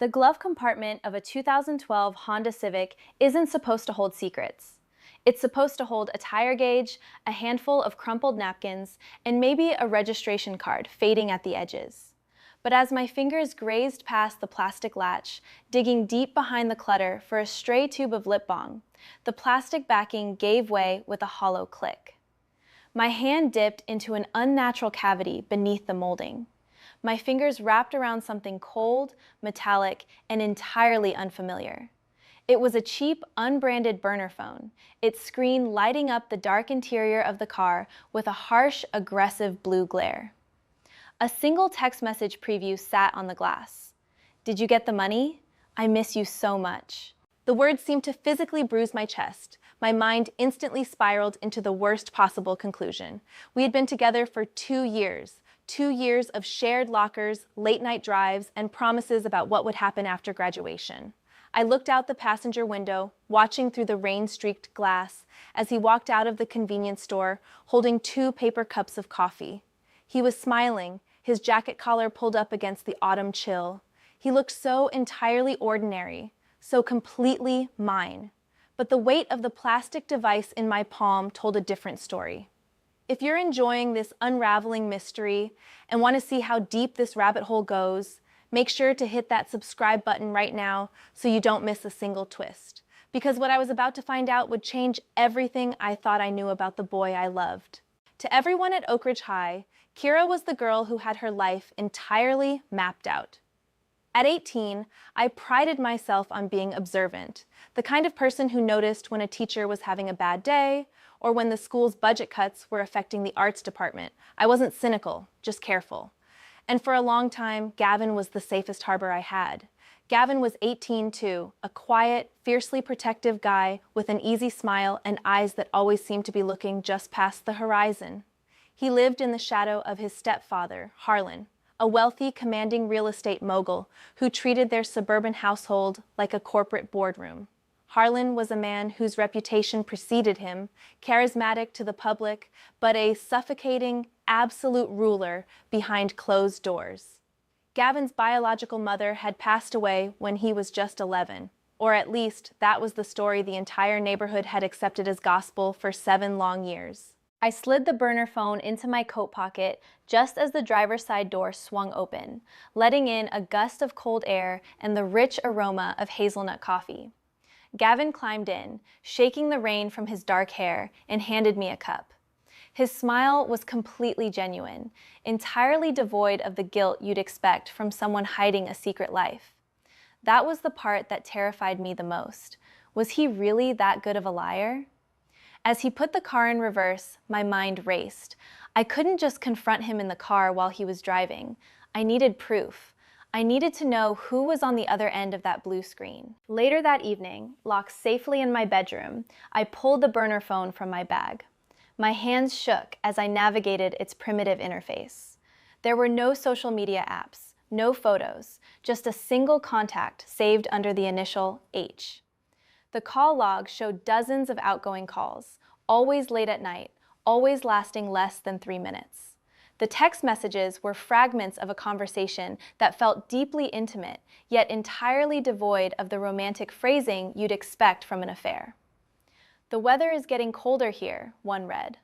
The glove compartment of a 2012 Honda Civic isn't supposed to hold secrets. It's supposed to hold a tire gauge, a handful of crumpled napkins, and maybe a registration card fading at the edges. But as my fingers grazed past the plastic latch, digging deep behind the clutter for a stray tube of lip balm, the plastic backing gave way with a hollow click. My hand dipped into an unnatural cavity beneath the molding. My fingers wrapped around something cold, metallic, and entirely unfamiliar. It was a cheap, unbranded burner phone, its screen lighting up the dark interior of the car with a harsh, aggressive blue glare. A single text message preview sat on the glass. "Did you get the money? I miss you so much." The words seemed to physically bruise my chest. My mind instantly spiraled into the worst possible conclusion. We had been together for 2 years. 2 years of shared lockers, late-night drives, and promises about what would happen after graduation. I looked out the passenger window, watching through the rain-streaked glass, as he walked out of the convenience store, holding 2 paper cups of coffee. He was smiling, his jacket collar pulled up against the autumn chill. He looked so entirely ordinary, so completely mine. But the weight of the plastic device in my palm told a different story. If you're enjoying this unraveling mystery and want to see how deep this rabbit hole goes, make sure to hit that subscribe button right now so you don't miss a single twist. Because what I was about to find out would change everything I thought I knew about the boy I loved. To everyone at Oak Ridge High, Kira was the girl who had her life entirely mapped out. At 18, I prided myself on being observant, the kind of person who noticed when a teacher was having a bad day or when the school's budget cuts were affecting the arts department. I wasn't cynical, just careful. And for a long time, Gavin was the safest harbor I had. Gavin was 18 too, a quiet, fiercely protective guy with an easy smile and eyes that always seemed to be looking just past the horizon. He lived in the shadow of his stepfather, Harlan, a wealthy, commanding real estate mogul who treated their suburban household like a corporate boardroom. Harlan was a man whose reputation preceded him, charismatic to the public, but a suffocating, absolute ruler behind closed doors. Gavin's biological mother had passed away when he was just 11, or at least that was the story the entire neighborhood had accepted as gospel for 7 long years. I slid the burner phone into my coat pocket just as the driver's side door swung open, letting in a gust of cold air and the rich aroma of hazelnut coffee. Gavin climbed in, shaking the rain from his dark hair, and handed me a cup. His smile was completely genuine, entirely devoid of the guilt you'd expect from someone hiding a secret life. That was the part that terrified me the most. Was he really that good of a liar? As he put the car in reverse, my mind raced. I couldn't just confront him in the car while he was driving. I needed proof. I needed to know who was on the other end of that blue screen. Later that evening, locked safely in my bedroom, I pulled the burner phone from my bag. My hands shook as I navigated its primitive interface. There were no social media apps, no photos, just a single contact saved under the initial H. The call log showed dozens of outgoing calls, always late at night, always lasting less than 3 minutes. The text messages were fragments of a conversation that felt deeply intimate, yet entirely devoid of the romantic phrasing you'd expect from an affair. "The weather is getting colder here," one read.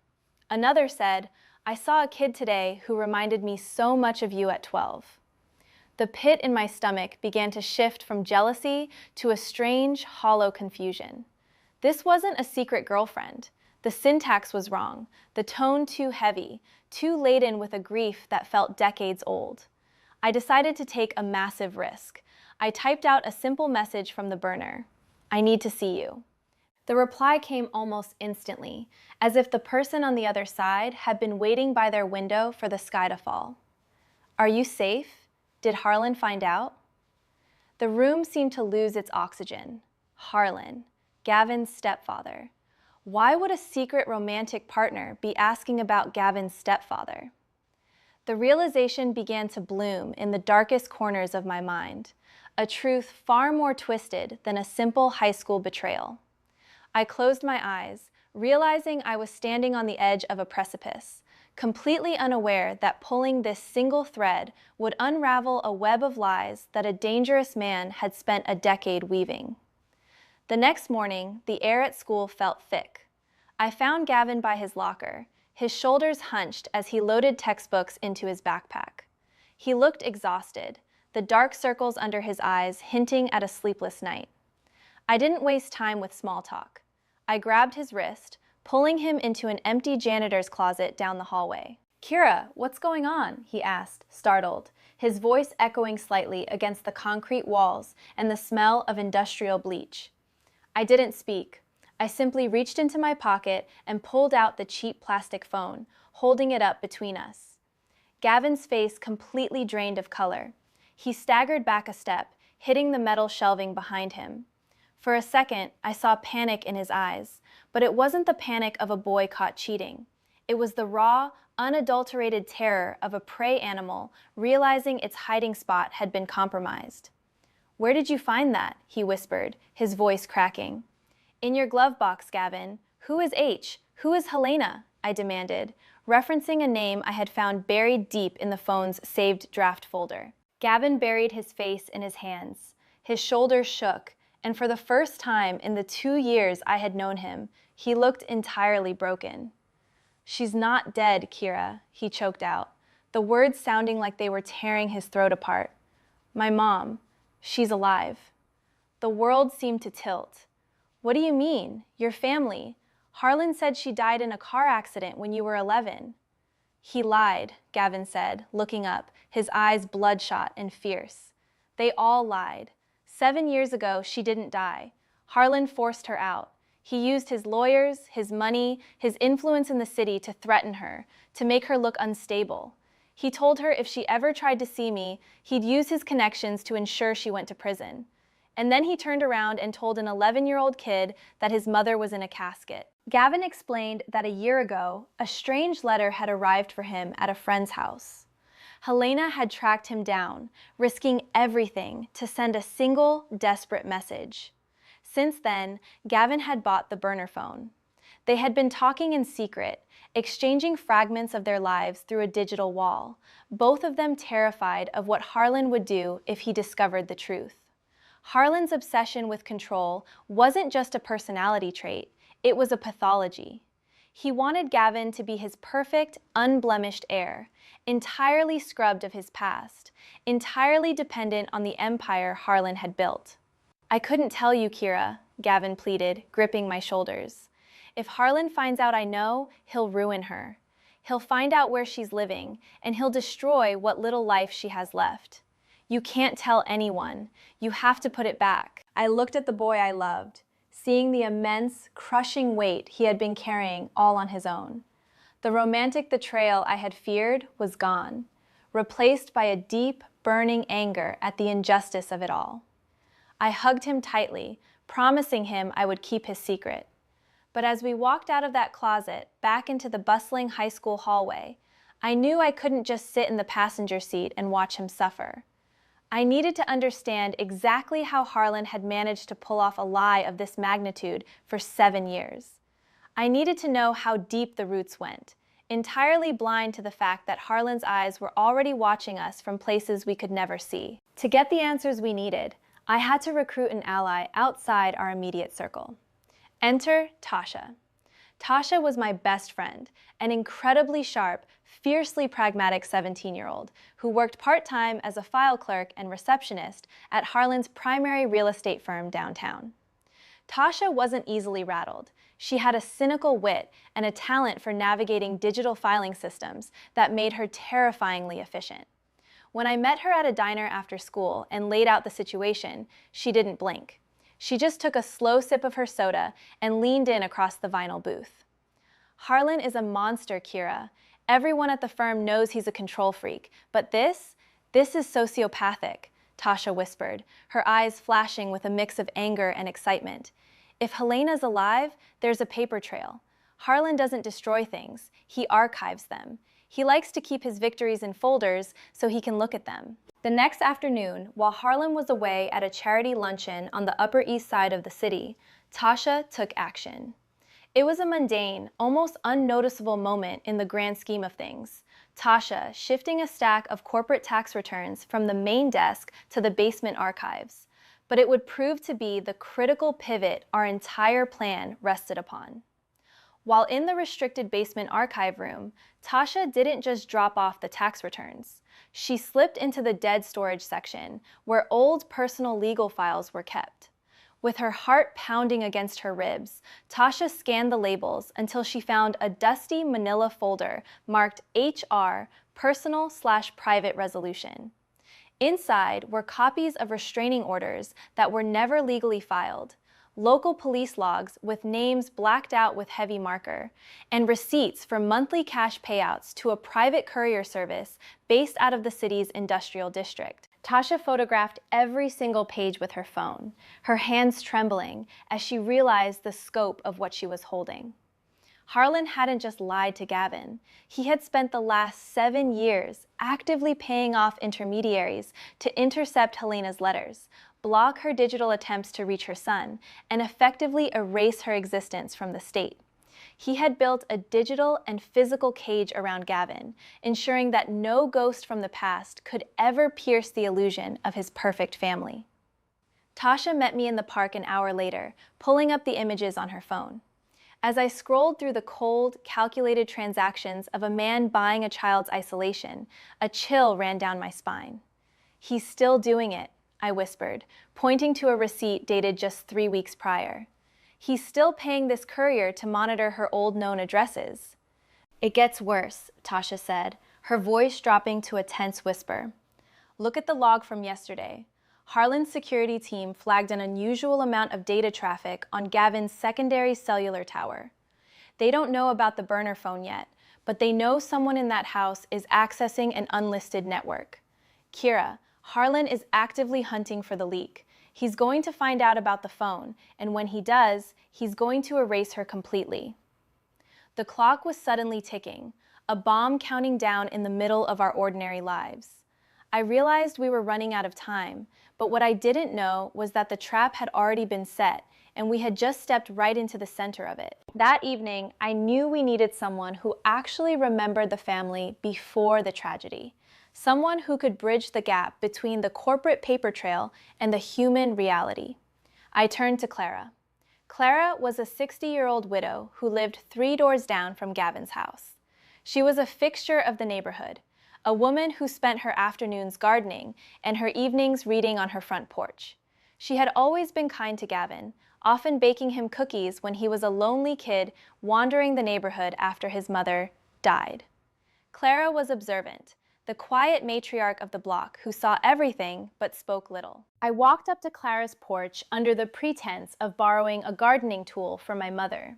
Another said, "I saw a kid today who reminded me so much of you at 12. The pit in my stomach began to shift from jealousy to a strange, hollow confusion. This wasn't a secret girlfriend. The syntax was wrong, the tone too heavy, too laden with a grief that felt decades old. I decided to take a massive risk. I typed out a simple message from the burner. "I need to see you." The reply came almost instantly, as if the person on the other side had been waiting by their window for the sky to fall. "Are you safe? Did Harlan find out?" The room seemed to lose its oxygen. Harlan, Gavin's stepfather. Why would a secret romantic partner be asking about Gavin's stepfather? The realization began to bloom in the darkest corners of my mind, a truth far more twisted than a simple high school betrayal. I closed my eyes, realizing I was standing on the edge of a precipice, completely unaware that pulling this single thread would unravel a web of lies that a dangerous man had spent a decade weaving. The next morning, the air at school felt thick. I found Gavin by his locker, his shoulders hunched as he loaded textbooks into his backpack. He looked exhausted, the dark circles under his eyes hinting at a sleepless night. I didn't waste time with small talk. I grabbed his wrist, pulling him into an empty janitor's closet down the hallway. "Kira, what's going on?" he asked, startled, his voice echoing slightly against the concrete walls and the smell of industrial bleach. I didn't speak. I simply reached into my pocket and pulled out the cheap plastic phone, holding it up between us. Gavin's face completely drained of color. He staggered back a step, hitting the metal shelving behind him. For a second, I saw panic in his eyes, but it wasn't the panic of a boy caught cheating. It was the raw, unadulterated terror of a prey animal realizing its hiding spot had been compromised. "Where did you find that?" he whispered, his voice cracking. "In your glove box, Gavin. Who is H? Who is Helena?" I demanded, referencing a name I had found buried deep in the phone's saved draft folder. Gavin buried his face in his hands. His shoulders shook, and for the first time in the 2 years I had known him, he looked entirely broken. "She's not dead, Kira," he choked out, the words sounding like they were tearing his throat apart. "My mom. She's alive." The world seemed to tilt. "What do you mean? Your family? Harlan said she died in a car accident when you were 11. "He lied," Gavin said, looking up, his eyes bloodshot and fierce. "They all lied. 7 years ago, she didn't die. Harlan forced her out. He used his lawyers, his money, his influence in the city to threaten her, to make her look unstable. He told her if she ever tried to see me, he'd use his connections to ensure she went to prison. And then he turned around and told an 11-year-old kid that his mother was in a casket." Gavin explained that a year ago, a strange letter had arrived for him at a friend's house. Helena had tracked him down, risking everything to send a single, desperate message. Since then, Gavin had bought the burner phone. They had been talking in secret, exchanging fragments of their lives through a digital wall, both of them terrified of what Harlan would do if he discovered the truth. Harlan's obsession with control wasn't just a personality trait, it was a pathology. He wanted Gavin to be his perfect, unblemished heir, entirely scrubbed of his past, entirely dependent on the empire Harlan had built. "I couldn't tell you, Kira," Gavin pleaded, gripping my shoulders. "If Harlan finds out I know, he'll ruin her. He'll find out where she's living, and he'll destroy what little life she has left. You can't tell anyone. You have to put it back." I looked at the boy I loved, seeing the immense, crushing weight he had been carrying all on his own. The romantic betrayal I had feared was gone, replaced by a deep, burning anger at the injustice of it all. I hugged him tightly, promising him I would keep his secret. But as we walked out of that closet, back into the bustling high school hallway, I knew I couldn't just sit in the passenger seat and watch him suffer. I needed to understand exactly how Harlan had managed to pull off a lie of this magnitude for 7 years. I needed to know how deep the roots went, entirely blind to the fact that Harlan's eyes were already watching us from places we could never see. To get the answers we needed, I had to recruit an ally outside our immediate circle. Enter Tasha. Tasha was my best friend, an incredibly sharp, fiercely pragmatic 17-year-old who worked part-time as a file clerk and receptionist at Harlan's primary real estate firm downtown. Tasha wasn't easily rattled. She had a cynical wit and a talent for navigating digital filing systems that made her terrifyingly efficient. When I met her at a diner after school and laid out the situation, she didn't blink. She just took a slow sip of her soda and leaned in across the vinyl booth. "Harlan is a monster, Kira. Everyone at the firm knows he's a control freak, but this is sociopathic," Tasha whispered, her eyes flashing with a mix of anger and excitement. "If Helena's alive, there's a paper trail. Harlan doesn't destroy things, he archives them. He likes to keep his victories in folders so he can look at them." The next afternoon, while Harlan was away at a charity luncheon on the Upper East Side of the city, Tasha took action. It was a mundane, almost unnoticeable moment in the grand scheme of things. Tasha shifting a stack of corporate tax returns from the main desk to the basement archives. But it would prove to be the critical pivot our entire plan rested upon. While in the restricted basement archive room, Tasha didn't just drop off the tax returns. She slipped into the dead storage section, where old personal legal files were kept. With her heart pounding against her ribs, Tasha scanned the labels until she found a dusty manila folder marked HR Personal/Private Resolution. Inside were copies of restraining orders that were never legally filed, local police logs with names blacked out with heavy marker, and receipts for monthly cash payouts to a private courier service based out of the city's industrial district. Tasha photographed every single page with her phone, her hands trembling as she realized the scope of what she was holding. Harlan hadn't just lied to Gavin. He had spent the last 7 years actively paying off intermediaries to intercept Helena's letters, block her digital attempts to reach her son, and effectively erase her existence from the state. He had built a digital and physical cage around Gavin, ensuring that no ghost from the past could ever pierce the illusion of his perfect family. Tasha met me in the park an hour later, pulling up the images on her phone. As I scrolled through the cold, calculated transactions of a man buying a child's isolation, a chill ran down my spine. "He's still doing it," I whispered, pointing to a receipt dated just 3 weeks prior. "He's still paying this courier to monitor her old known addresses." "It gets worse," Tasha said, her voice dropping to a tense whisper. "Look at the log from yesterday. Harlan's security team flagged an unusual amount of data traffic on Gavin's secondary cellular tower. They don't know about the burner phone yet, but they know someone in that house is accessing an unlisted network. Kira, Harlan is actively hunting for the leak. He's going to find out about the phone, and when he does, he's going to erase her completely." The clock was suddenly ticking, a bomb counting down in the middle of our ordinary lives. I realized we were running out of time, but what I didn't know was that the trap had already been set, and we had just stepped right into the center of it. That evening, I knew we needed someone who actually remembered the family before the tragedy. Someone who could bridge the gap between the corporate paper trail and the human reality. I turned to Clara. Clara was a 60-year-old widow who lived 3 doors down from Gavin's house. She was a fixture of the neighborhood, a woman who spent her afternoons gardening and her evenings reading on her front porch. She had always been kind to Gavin, often baking him cookies when he was a lonely kid wandering the neighborhood after his mother died. Clara was observant, the quiet matriarch of the block who saw everything but spoke little. I walked up to Clara's porch under the pretense of borrowing a gardening tool from my mother.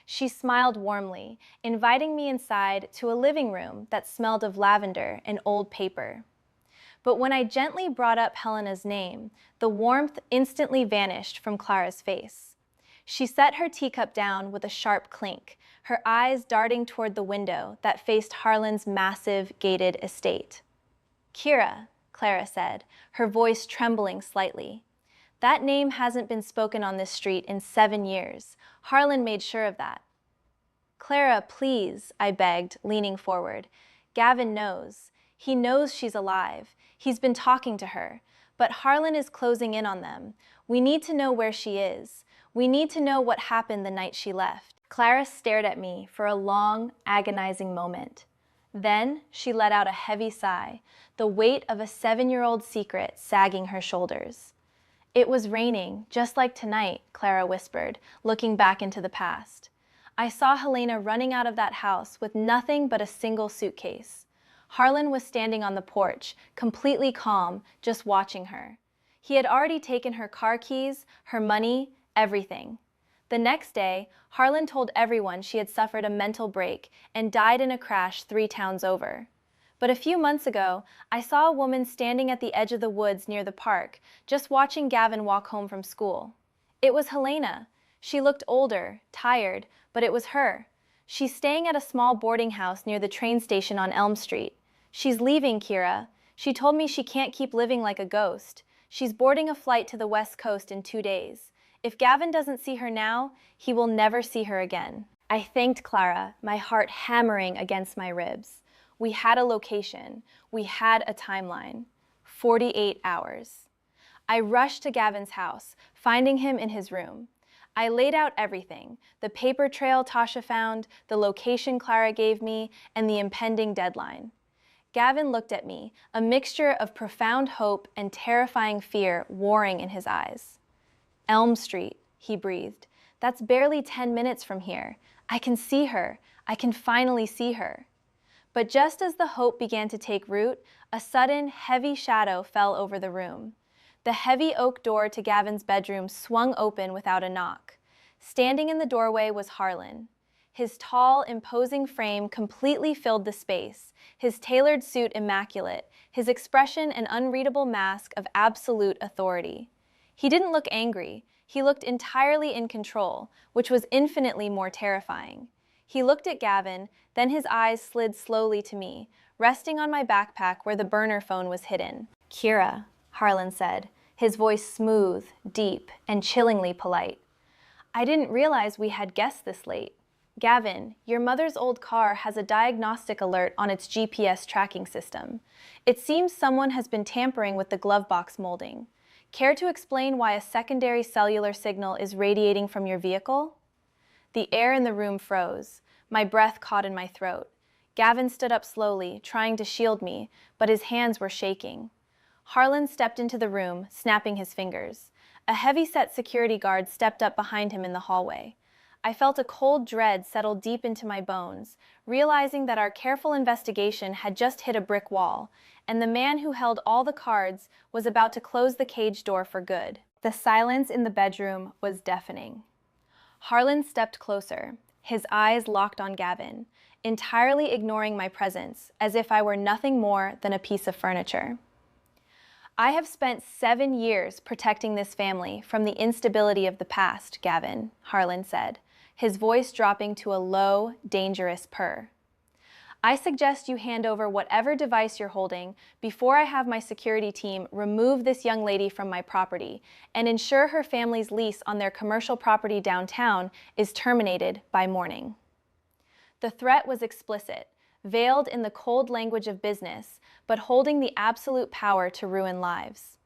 She smiled warmly, inviting me inside to a living room that smelled of lavender and old paper. But when I gently brought up Helena's name, the warmth instantly vanished from Clara's face. She set her teacup down with a sharp clink, her eyes darting toward the window that faced Harlan's massive, gated estate. "Kira," Clara said, her voice trembling slightly. "That name hasn't been spoken on this street in 7 years. Harlan made sure of that." "Clara, please," I begged, leaning forward. "Gavin knows. He knows she's alive. He's been talking to her. But Harlan is closing in on them. We need to know where she is. We need to know what happened the night she left." Clara stared at me for a long, agonizing moment. Then she let out a heavy sigh, the weight of a 7-year-old secret sagging her shoulders. "It was raining, just like tonight," Clara whispered, looking back into the past. "I saw Helena running out of that house with nothing but a single suitcase. Harlan was standing on the porch, completely calm, just watching her. He had already taken her car keys, her money, everything. The next day, Harlan told everyone she had suffered a mental break and died in a crash 3 towns over. But a few months ago, I saw a woman standing at the edge of the woods near the park, just watching Gavin walk home from school. It was Helena. She looked older, tired, but it was her. She's staying at a small boarding house near the train station on Elm Street. She's leaving, Kira. She told me she can't keep living like a ghost. She's boarding a flight to the West Coast in 2 days. If Gavin doesn't see her now, he will never see her again. I thanked Clara, my heart hammering against my ribs. We had a location. We had a timeline. 48 hours. I rushed to Gavin's house, finding him in his room. I laid out everything, the paper trail Tasha found, the location Clara gave me, and the impending deadline. Gavin looked at me, a mixture of profound hope and terrifying fear warring in his eyes. Elm Street, he breathed. That's barely 10 minutes from here. I can see her. I can finally see her. But just as the hope began to take root, a sudden, heavy shadow fell over the room. The heavy oak door to Gavin's bedroom swung open without a knock. Standing in the doorway was Harlan. His tall, imposing frame completely filled the space, his tailored suit immaculate, his expression an unreadable mask of absolute authority. He didn't look angry. He looked entirely in control, which was infinitely more terrifying. He looked at Gavin, then his eyes slid slowly to me, resting on my backpack where the burner phone was hidden. "Kira," Harlan said, his voice smooth, deep, and chillingly polite. "I didn't realize we had guests this late. Gavin, your mother's old car has a diagnostic alert on its GPS tracking system. It seems someone has been tampering with the glove box molding. Care to explain why a secondary cellular signal is radiating from your vehicle?" The air in the room froze. My breath caught in my throat. Gavin stood up slowly, trying to shield me, but his hands were shaking. Harlan stepped into the room, snapping his fingers. A heavy-set security guard stepped up behind him in the hallway. I felt a cold dread settle deep into my bones, realizing that our careful investigation had just hit a brick wall, and the man who held all the cards was about to close the cage door for good. The silence in the bedroom was deafening. Harlan stepped closer, his eyes locked on Gavin, entirely ignoring my presence, as if I were nothing more than a piece of furniture. "I have spent 7 years protecting this family from the instability of the past, Gavin," Harlan said, his voice dropping to a low, dangerous purr. "I suggest you hand over whatever device you're holding before I have my security team remove this young lady from my property and ensure her family's lease on their commercial property downtown is terminated by morning." The threat was explicit, veiled in the cold language of business, but holding the absolute power to ruin lives.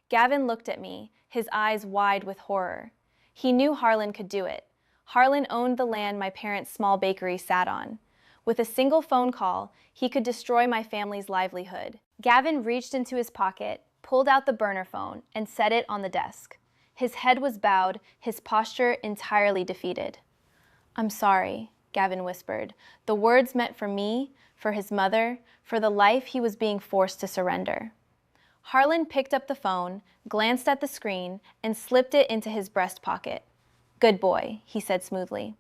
Gavin looked at me, his eyes wide with horror. He knew Harlan could do it. Harlan owned the land my parents' small bakery sat on. With a single phone call, he could destroy my family's livelihood. Gavin reached into his pocket, pulled out the burner phone, and set it on the desk. His head was bowed, his posture entirely defeated. "I'm sorry," Gavin whispered, the words meant for me, for his mother, for the life he was being forced to surrender. Harlan picked up the phone, glanced at the screen, and slipped it into his breast pocket. "Good boy," he said smoothly.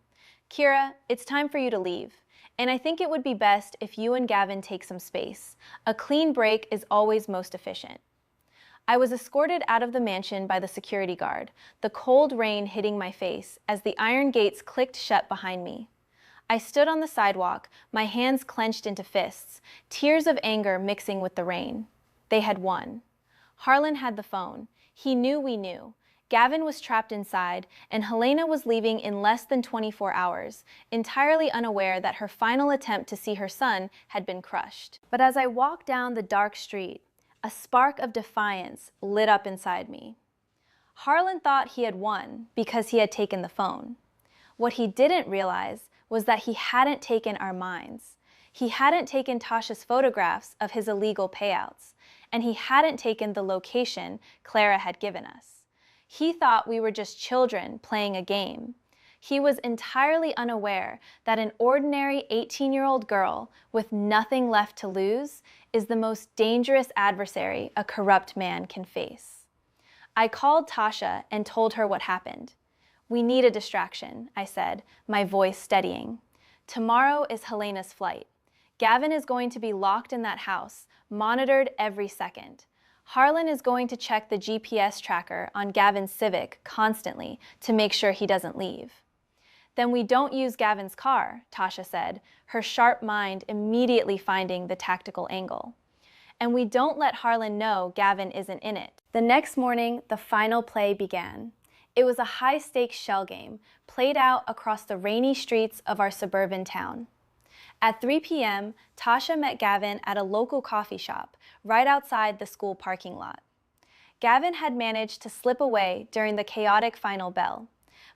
"Kira, it's time for you to leave. And I think it would be best if you and Gavin take some space. A clean break is always most efficient." I was escorted out of the mansion by the security guard, the cold rain hitting my face as the iron gates clicked shut behind me. I stood on the sidewalk, my hands clenched into fists, tears of anger mixing with the rain. They had won. Harlan had the phone. He knew we knew. Gavin was trapped inside, and Helena was leaving in less than 24 hours, entirely unaware that her final attempt to see her son had been crushed. But as I walked down the dark street, a spark of defiance lit up inside me. Harlan thought he had won because he had taken the phone. What he didn't realize was that he hadn't taken our minds. He hadn't taken Tasha's photographs of his illegal payouts, and he hadn't taken the location Clara had given us. He thought we were just children playing a game. He was entirely unaware that an ordinary 18-year-old girl with nothing left to lose is the most dangerous adversary a corrupt man can face. I called Tasha and told her what happened. "We need a distraction," I said, my voice steadying. "Tomorrow is Helena's flight. Gavin is going to be locked in that house, monitored every second. Harlan is going to check the GPS tracker on Gavin's Civic constantly to make sure he doesn't leave." "Then we don't use Gavin's car," Tasha said, her sharp mind immediately finding the tactical angle. "And we don't let Harlan know Gavin isn't in it." The next morning, the final play began. It was a high-stakes shell game, played out across the rainy streets of our suburban town. At 3 p.m., Tasha met Gavin at a local coffee shop, right outside the school parking lot. Gavin had managed to slip away during the chaotic final bell,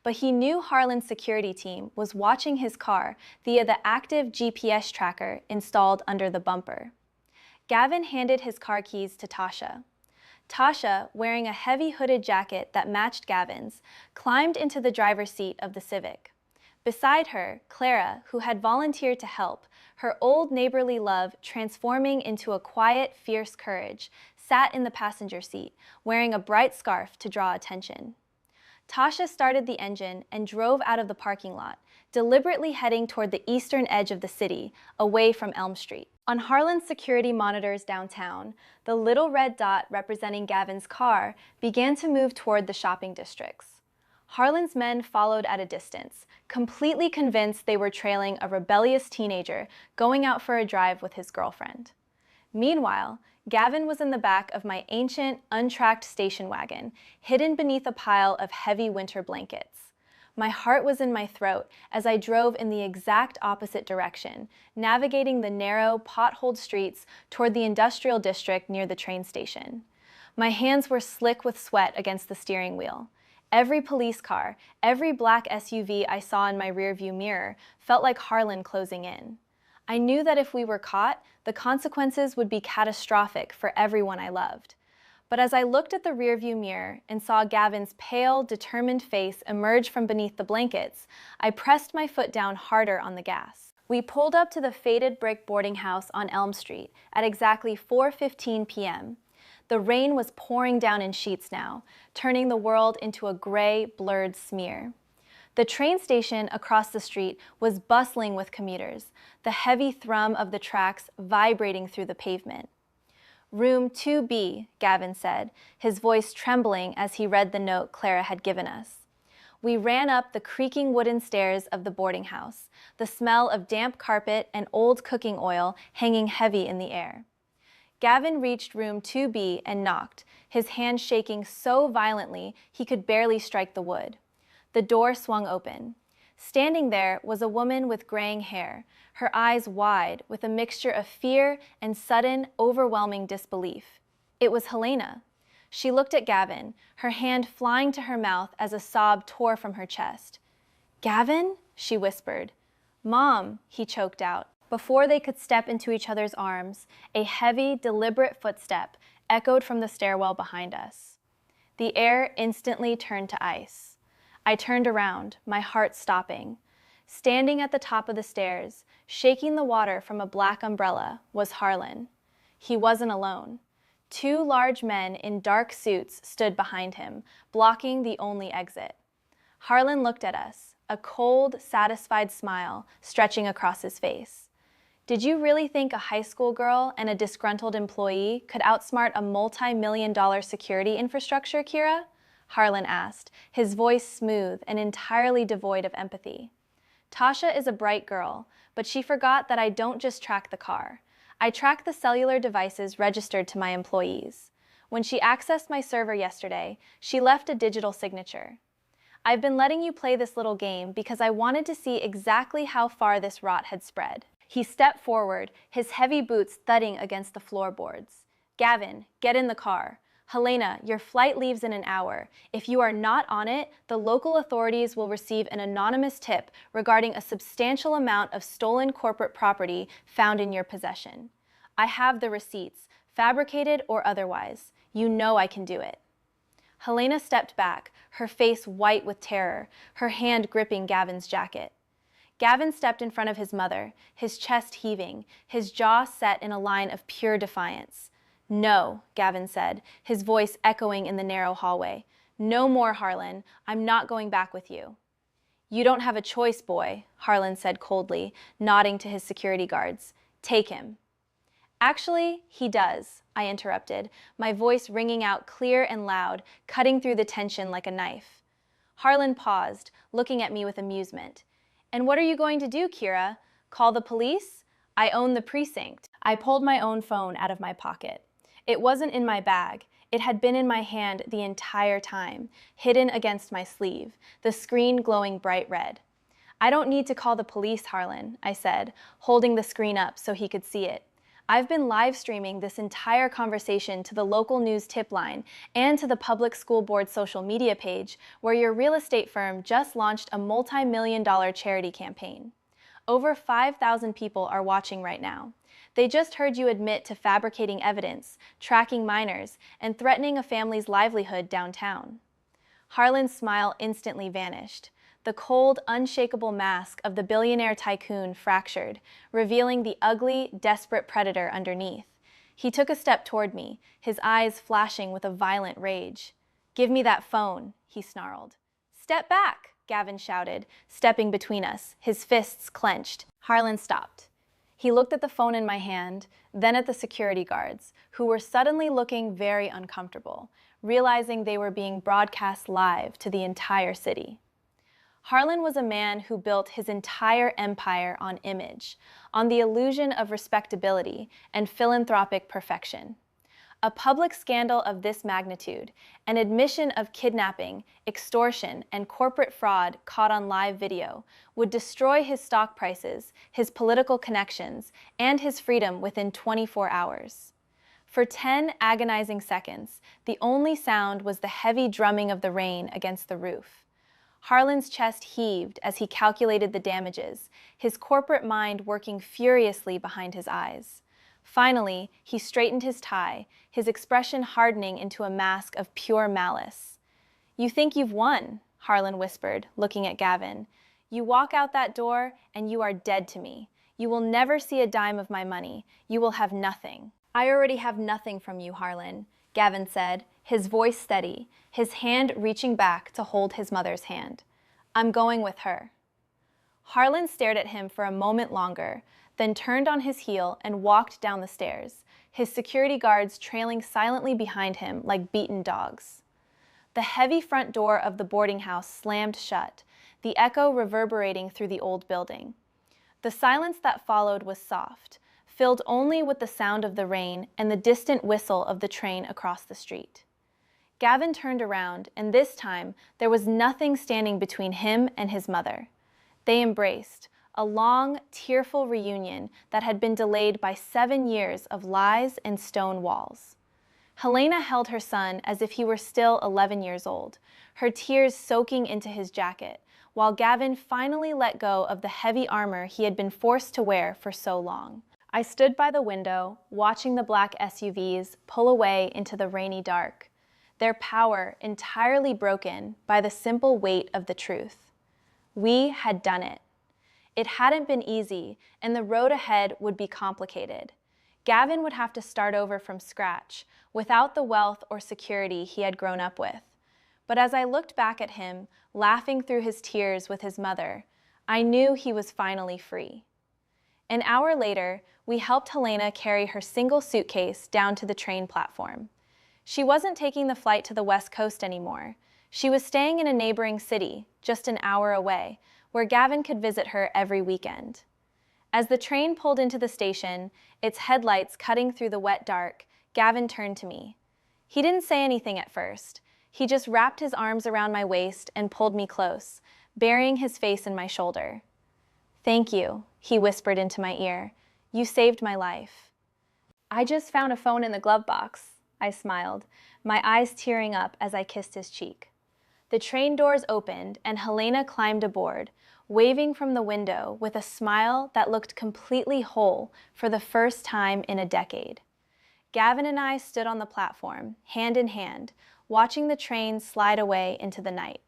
but he knew Harlan's security team was watching his car via the active GPS tracker installed under the bumper. Gavin handed his car keys to Tasha. Tasha, wearing a heavy hooded jacket that matched Gavin's, climbed into the driver's seat of the Civic. Beside her, Clara, who had volunteered to help, her old neighborly love transforming into a quiet, fierce courage, sat in the passenger seat, wearing a bright scarf to draw attention. Tasha started the engine and drove out of the parking lot, deliberately heading toward the eastern edge of the city, away from Elm Street. On Harlan's security monitors downtown, the little red dot representing Gavin's car began to move toward the shopping districts. Harlan's men followed at a distance, completely convinced they were trailing a rebellious teenager going out for a drive with his girlfriend. Meanwhile, Gavin was in the back of my ancient, untracked station wagon, hidden beneath a pile of heavy winter blankets. My heart was in my throat as I drove in the exact opposite direction, navigating the narrow, potholed streets toward the industrial district near the train station. My hands were slick with sweat against the steering wheel. Every police car, every black SUV I saw in my rearview mirror felt like Harlan closing in. I knew that if we were caught, the consequences would be catastrophic for everyone I loved. But as I looked at the rearview mirror and saw Gavin's pale, determined face emerge from beneath the blankets, I pressed my foot down harder on the gas. We pulled up to the faded brick boarding house on Elm Street at exactly 4:15 p.m. The rain was pouring down in sheets now, turning the world into a gray, blurred smear. The train station across the street was bustling with commuters, the heavy thrum of the tracks vibrating through the pavement. "Room 2B, Gavin said, his voice trembling as he read the note Clara had given us. We ran up the creaking wooden stairs of the boarding house, the smell of damp carpet and old cooking oil hanging heavy in the air. Gavin reached room 2B and knocked, his hand shaking so violently he could barely strike the wood. The door swung open. Standing there was a woman with graying hair, her eyes wide with a mixture of fear and sudden, overwhelming disbelief. It was Helena. She looked at Gavin, her hand flying to her mouth as a sob tore from her chest. "Gavin?" she whispered. "Mom," he choked out. Before they could step into each other's arms, a heavy, deliberate footstep echoed from the stairwell behind us. The air instantly turned to ice. I turned around, my heart stopping. Standing at the top of the stairs, shaking the water from a black umbrella, was Harlan. He wasn't alone. Two large men in dark suits stood behind him, blocking the only exit. Harlan looked at us, a cold, satisfied smile stretching across his face. "Did you really think a high school girl and a disgruntled employee could outsmart a multi-million-dollar security infrastructure, Kira?" Harlan asked, his voice smooth and entirely devoid of empathy. "Tasha is a bright girl, but she forgot that I don't just track the car. I track the cellular devices registered to my employees. When she accessed my server yesterday, she left a digital signature. I've been letting you play this little game because I wanted to see exactly how far this rot had spread." He stepped forward, his heavy boots thudding against the floorboards. "Gavin, get in the car. Helena, your flight leaves in an hour. If you are not on it, the local authorities will receive an anonymous tip regarding a substantial amount of stolen corporate property found in your possession. I have the receipts, fabricated or otherwise. You know I can do it." Helena stepped back, her face white with terror, her hand gripping Gavin's jacket. Gavin stepped in front of his mother, his chest heaving, his jaw set in a line of pure defiance. "No," Gavin said, his voice echoing in the narrow hallway. "No more, Harlan. I'm not going back with you." "You don't have a choice, boy," Harlan said coldly, nodding to his security guards. "Take him." "Actually, he does," I interrupted, my voice ringing out clear and loud, cutting through the tension like a knife. Harlan paused, looking at me with amusement. "And what are you going to do, Kira? Call the police? I own the precinct." I pulled my own phone out of my pocket. It wasn't in my bag. It had been in my hand the entire time, hidden against my sleeve, the screen glowing bright red. "I don't need to call the police, Harlan," I said, holding the screen up so he could see it. "I've been live streaming this entire conversation to the local news tip line and to the public school board social media page where your real estate firm just launched a multi-million-dollar charity campaign. Over 5,000 people are watching right now. They just heard you admit to fabricating evidence, tracking minors, and threatening a family's livelihood downtown." Harlan's smile instantly vanished. The cold, unshakable mask of the billionaire tycoon fractured, revealing the ugly, desperate predator underneath. He took a step toward me, his eyes flashing with a violent rage. "Give me that phone," he snarled. "Step back," Gavin shouted, stepping between us, his fists clenched. Harlan stopped. He looked at the phone in my hand, then at the security guards, who were suddenly looking very uncomfortable, realizing they were being broadcast live to the entire city. Harlan was a man who built his entire empire on image, on the illusion of respectability and philanthropic perfection. A public scandal of this magnitude, an admission of kidnapping, extortion, and corporate fraud caught on live video, would destroy his stock prices, his political connections, and his freedom within 24 hours. For 10 agonizing seconds, the only sound was the heavy drumming of the rain against the roof. Harlan's chest heaved as he calculated the damages, his corporate mind working furiously behind his eyes. Finally, he straightened his tie, his expression hardening into a mask of pure malice. "You think you've won," Harlan whispered, looking at Gavin. "You walk out that door, and you are dead to me. You will never see a dime of my money. You will have nothing." "I already have nothing from you, Harlan," Gavin said, his voice steady, his hand reaching back to hold his mother's hand. "I'm going with her." Harlan stared at him for a moment longer, then turned on his heel and walked down the stairs, his security guards trailing silently behind him like beaten dogs. The heavy front door of the boarding house slammed shut, the echo reverberating through the old building. The silence that followed was soft, filled only with the sound of the rain and the distant whistle of the train across the street. Gavin turned around, and this time there was nothing standing between him and his mother. They embraced, a long, tearful reunion that had been delayed by 7 years of lies and stone walls. Helena held her son as if he were still 11 years old, her tears soaking into his jacket, while Gavin finally let go of the heavy armor he had been forced to wear for so long. I stood by the window, watching the black SUVs pull away into the rainy dark, their power entirely broken by the simple weight of the truth. We had done it. It hadn't been easy, and the road ahead would be complicated. Gavin would have to start over from scratch, without the wealth or security he had grown up with. But as I looked back at him, laughing through his tears with his mother, I knew he was finally free. An hour later, we helped Helena carry her single suitcase down to the train platform. She wasn't taking the flight to the West Coast anymore. She was staying in a neighboring city, just an hour away, where Gavin could visit her every weekend. As the train pulled into the station, its headlights cutting through the wet dark, Gavin turned to me. He didn't say anything at first. He just wrapped his arms around my waist and pulled me close, burying his face in my shoulder. "Thank you," he whispered into my ear. "You saved my life." "I just found a phone in the glove box," I smiled, my eyes tearing up as I kissed his cheek. The train doors opened and Helena climbed aboard, waving from the window with a smile that looked completely whole for the first time in a decade. Gavin and I stood on the platform, hand in hand, watching the train slide away into the night.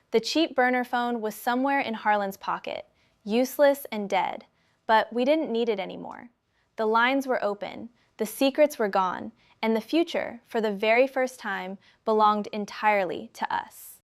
The cheap burner phone was somewhere in Harlan's pocket, useless and dead, but we didn't need it anymore. The lines were open, the secrets were gone, and the future, for the very first time, belonged entirely to us.